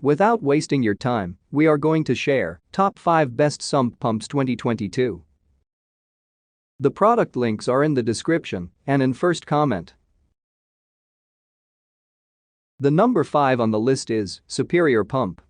Without wasting your time, we are going to share top 5 best sump pumps 2022. The product links are in the description and in first comment. The number 5 on the list is Superior Pump.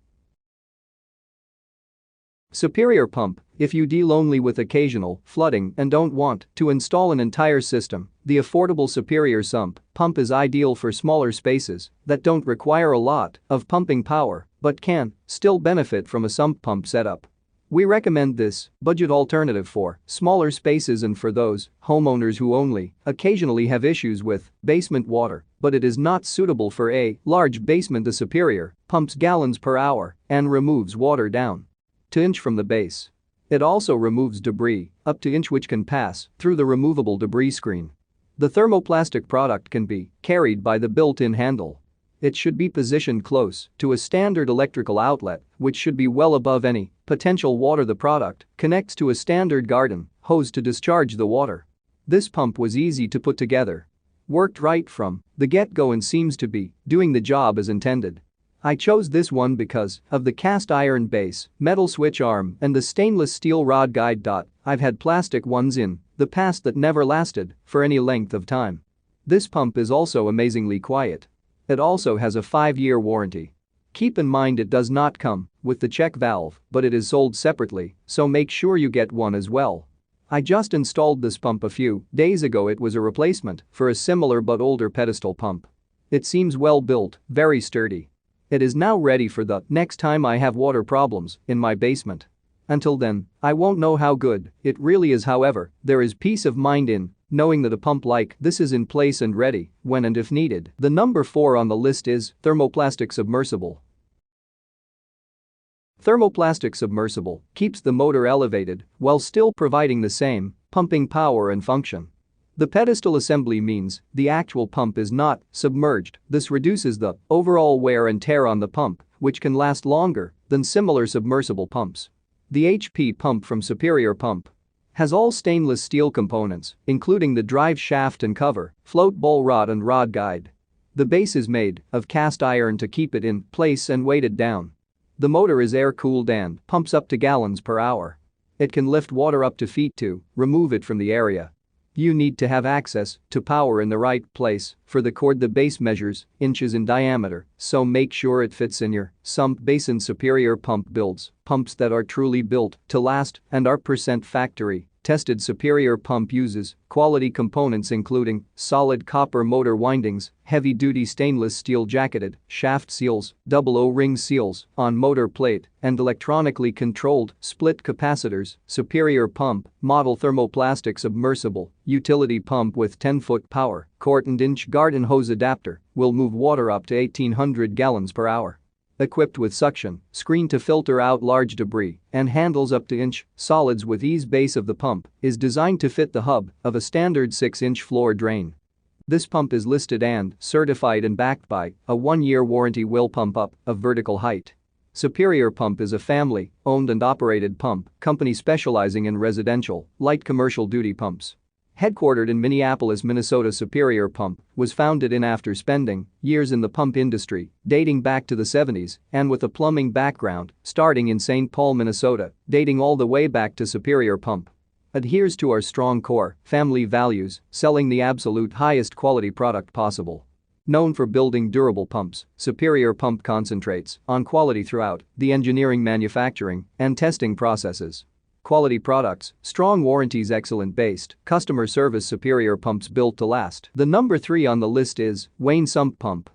Superior Pump. If you deal only with occasional flooding and don't want to install an entire system, the affordable Superior Sump pump is ideal for smaller spaces that don't require a lot of pumping power but can still benefit from a sump pump setup. We recommend this budget alternative for smaller spaces and for those homeowners who only occasionally have issues with basement water, but it is not suitable for a large basement. The Superior pumps gallons per hour and removes water down to inch from the base. It also removes debris up to inch which can pass through the removable debris screen. The thermoplastic product can be carried by the built-in handle. It should be positioned close to a standard electrical outlet, which should be well above any potential water. The product connects to a standard garden hose to discharge the water. This pump was easy to put together. Worked right from the get-go and seems to be doing the job as intended. I chose this one because of the cast iron base, metal switch arm and the stainless steel rod guide. I've had plastic ones in the past that never lasted for any length of time. This pump is also amazingly quiet. It also has a 5-year warranty. Keep in mind it does not come with the check valve, but it is sold separately, so make sure you get one as well. I just installed this pump a few days ago. It was a replacement for a similar but older pedestal pump. It seems well built, very sturdy. It is now ready for the next time I have water problems in my basement. Until then, I won't know how good it really is. However, there is peace of mind in knowing that a pump like this is in place and ready when and if needed. The number 4 on the list is Thermoplastic Submersible. Thermoplastic Submersible keeps the motor elevated while still providing the same pumping power and function. The pedestal assembly means the actual pump is not submerged. This reduces the overall wear and tear on the pump, which can last longer than similar submersible pumps. The HP pump from Superior Pump has all stainless steel components, including the drive shaft and cover, float ball rod and rod guide. The base is made of cast iron to keep it in place and weighted down. The motor is air-cooled and pumps up to gallons per hour. It can lift water up to feet to remove it from the area. You need to have access to power in the right place for the cord. The base measures inches in diameter, so make sure it fits in your sump basin. Superior Pump builds pumps that are truly built to last and are factory tested. Superior Pump uses quality components including solid copper motor windings, heavy-duty stainless steel jacketed shaft seals, double O-ring seals on motor plate, and electronically controlled split capacitors. Superior Pump model Thermoplastic Submersible utility pump with 10-foot power, quart and inch garden hose adapter will move water up to 1,800 gallons per hour. Equipped with suction screen to filter out large debris and handles up to inch solids with ease. Base of the pump is designed to fit the hub of a standard 6-inch floor drain. This pump is listed and certified and backed by a 1-year warranty. Will pump up of vertical height. Superior Pump is a family-owned and operated pump company specializing in residential, light commercial duty pumps. Headquartered in Minneapolis, Minnesota, Superior Pump was founded in after spending years in the pump industry, dating back to the 70s, and with a plumbing background, starting in St. Paul, Minnesota, dating all the way back to Superior Pump. Adheres to our strong core family values, selling the absolute highest quality product possible. Known for building durable pumps, Superior Pump concentrates on quality throughout the engineering, manufacturing, and testing processes. Quality products, strong warranties, excellent based customer service. Superior Pumps built to last. The number 3 on the list is Wayne Sump Pump.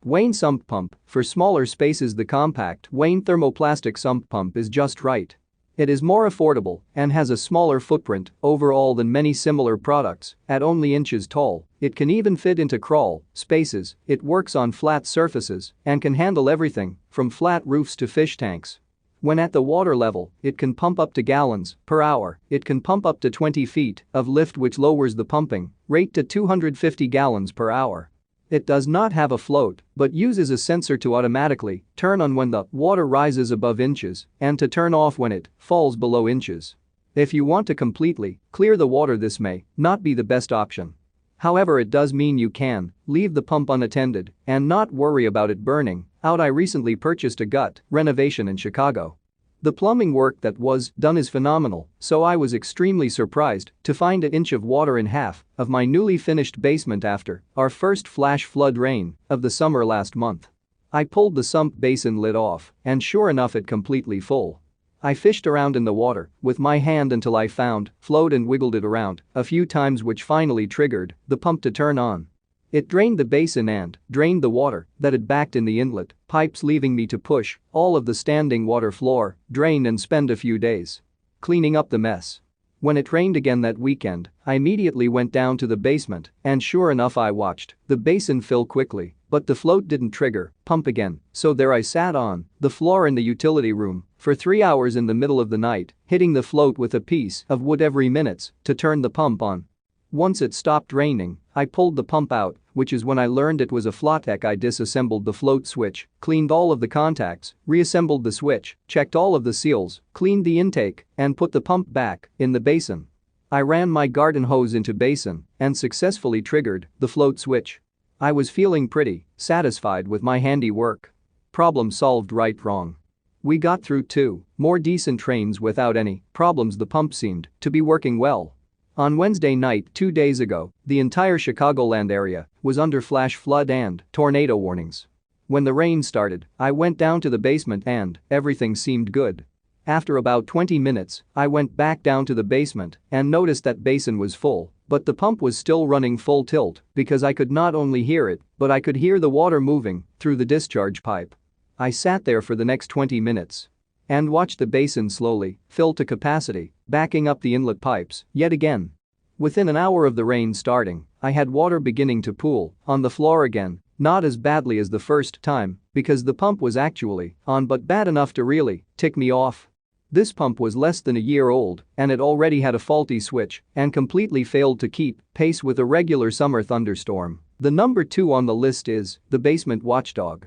Wayne Sump Pump for smaller spaces. The compact Wayne Thermoplastic Sump Pump is just right. It is more affordable and has a smaller footprint overall than many similar products. At only inches tall, it can even fit into crawl spaces. It works on flat surfaces and can handle everything from flat roofs to fish tanks. When at the water level, it can pump up to gallons per hour. It can pump up to 20 feet of lift, which lowers the pumping rate to 250 gallons per hour. It does not have a float but uses a sensor to automatically turn on when the water rises above inches and to turn off when it falls below inches. If you want to completely clear the water, this may not be the best option. However, it does mean you can leave the pump unattended and not worry about it burning out. I recently purchased a gut renovation in Chicago. The plumbing work that was done is phenomenal, so I was extremely surprised to find an inch of water in half of my newly finished basement after our first flash flood rain of the summer last month. I pulled the sump basin lid off, and sure enough, it completely full. I fished around in the water with my hand until I found float and wiggled it around a few times, which finally triggered the pump to turn on. It drained the basin and drained the water that had backed in the inlet pipes, leaving me to push all of the standing water floor drain and spend a few days cleaning up the mess. When it rained again that weekend, I immediately went down to the basement, and sure enough, I watched the basin fill quickly, but the float didn't trigger pump again, so there I sat on the floor in the utility room for 3 hours in the middle of the night, hitting the float with a piece of wood every minute to turn the pump on. Once it stopped raining, I pulled the pump out, which is when I learned it was a Flotec. I disassembled the float switch, cleaned all of the contacts, reassembled the switch, checked all of the seals, cleaned the intake, and put the pump back in the basin. I ran my garden hose into basin and successfully triggered the float switch. I was feeling pretty satisfied with my handiwork. Problem solved, right? Wrong. We got through 2 more decent rains without any problems. The pump seemed to be working well. On Wednesday night 2 days ago, the entire Chicagoland area was under flash flood and tornado warnings. When the rain started, I went down to the basement and everything seemed good. After about 20 minutes, I went back down to the basement and noticed that basin was full, but the pump was still running full tilt because I could not only hear it, but I could hear the water moving through the discharge pipe. I sat there for the next 20 minutes and watched the basin slowly fill to capacity, backing up the inlet pipes yet again. Within an hour of the rain starting, I had water beginning to pool on the floor again, not as badly as the first time because the pump was actually on, but bad enough to really tick me off. This pump was less than a year old and it already had a faulty switch and completely failed to keep pace with a regular summer thunderstorm. The number 2 on the list is the basement watchdog.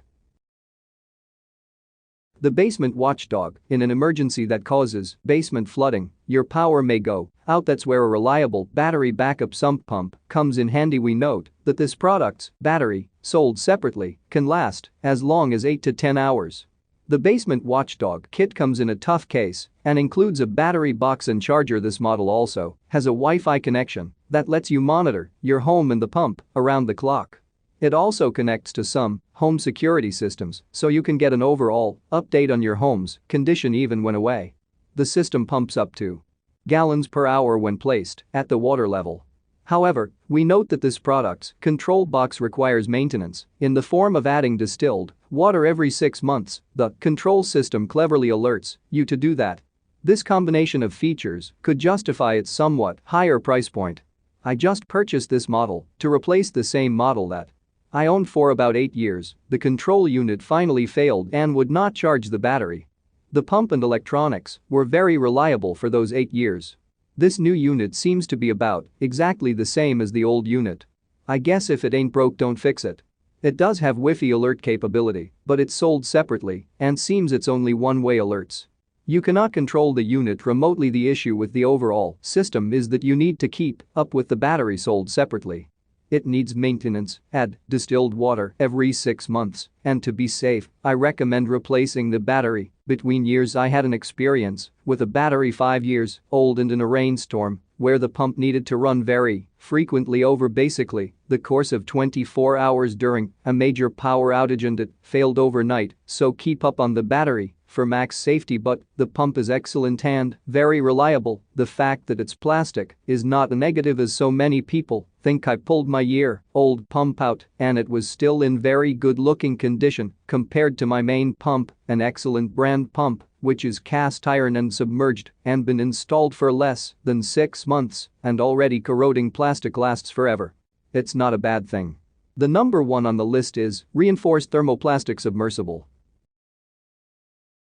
The basement watchdog, in an emergency that causes basement flooding, your power may go out. That's where a reliable battery backup sump pump comes in handy. We note that this product's battery, sold separately, can last as long as 8 to 10 hours. The basement watchdog kit comes in a tough case and includes a battery box and charger. This model also has a Wi-Fi connection that lets you monitor your home and the pump around the clock. It also connects to some home security systems, so you can get an overall update on your home's condition even when away. The system pumps up to gallons per hour when placed at the water level. However, we note that this product's control box requires maintenance in the form of adding distilled water every 6 months. The control system cleverly alerts you to do that. This combination of features could justify its somewhat higher price point. I just purchased this model to replace the same model that I owned for about 8 years. The control unit finally failed and would not charge the battery. The pump and electronics were very reliable for those 8 years. This new unit seems to be about exactly the same as the old unit. I guess if it ain't broke, don't fix it. It does have Wi-Fi alert capability, but it's sold separately and seems it's only one-way alerts. You cannot control the unit remotely. The issue with the overall system is that you need to keep up with the battery sold separately. It needs maintenance, add distilled water every 6 months, and to be safe, I recommend replacing the battery between years. I had an experience with a battery 5 years old and in a rainstorm where the pump needed to run very frequently over basically the course of 24 hours during a major power outage, and it failed overnight, so keep up on the battery for max safety. But the pump is excellent and very reliable. The fact that it's plastic is not a negative, as so many people think. I pulled my year-old pump out and it was still in very good-looking condition compared to my main pump, an excellent brand pump which is cast iron and submerged and been installed for less than 6 months and already corroding. Plastic lasts forever. It's not a bad thing. The number 1 on the list is reinforced thermoplastic submersible.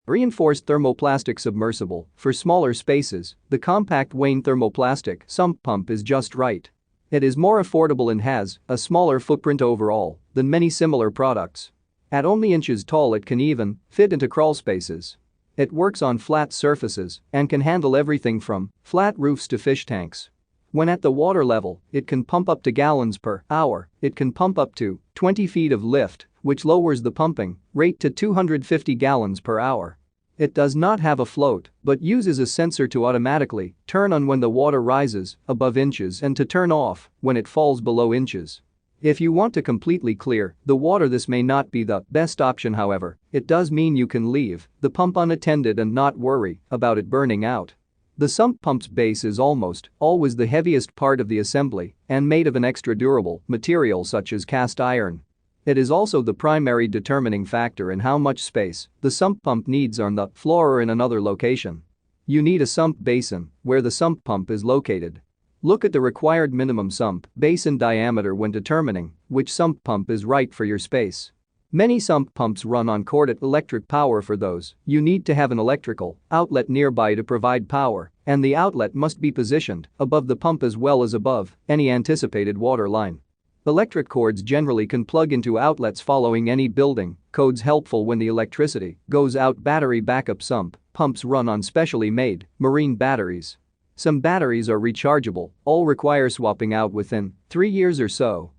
Reinforced thermoplastic submersible for smaller spaces. The compact Wayne thermoplastic sump pump is just right. It is more affordable and has a smaller footprint overall than many similar products. At only inches tall, it can even fit into crawl spaces. It works on flat surfaces and can handle everything from flat roofs to fish tanks. When at the water level, it can pump up to gallons per hour. It can pump up to 20 feet of lift, which lowers the pumping rate to 250 gallons per hour. It does not have a float, but uses a sensor to automatically turn on when the water rises above inches and to turn off when it falls below inches. If you want to completely clear the water, this may not be the best option. However, it does mean you can leave the pump unattended and not worry about it burning out. The sump pump's base is almost always the heaviest part of the assembly and made of an extra durable material such as cast iron. It is also the primary determining factor in how much space the sump pump needs on the floor or in another location. You need a sump basin where the sump pump is located. Look at the required minimum sump basin diameter when determining which sump pump is right for your space. Many sump pumps run on corded electric power. For those, you need to have an electrical outlet nearby to provide power, and the outlet must be positioned above the pump as well as above any anticipated water line. Electric cords generally can plug into outlets following any building codes helpful when the electricity goes out. Battery backup sump pumps run on specially made marine batteries. Some batteries are rechargeable, all require swapping out within 3 years or so.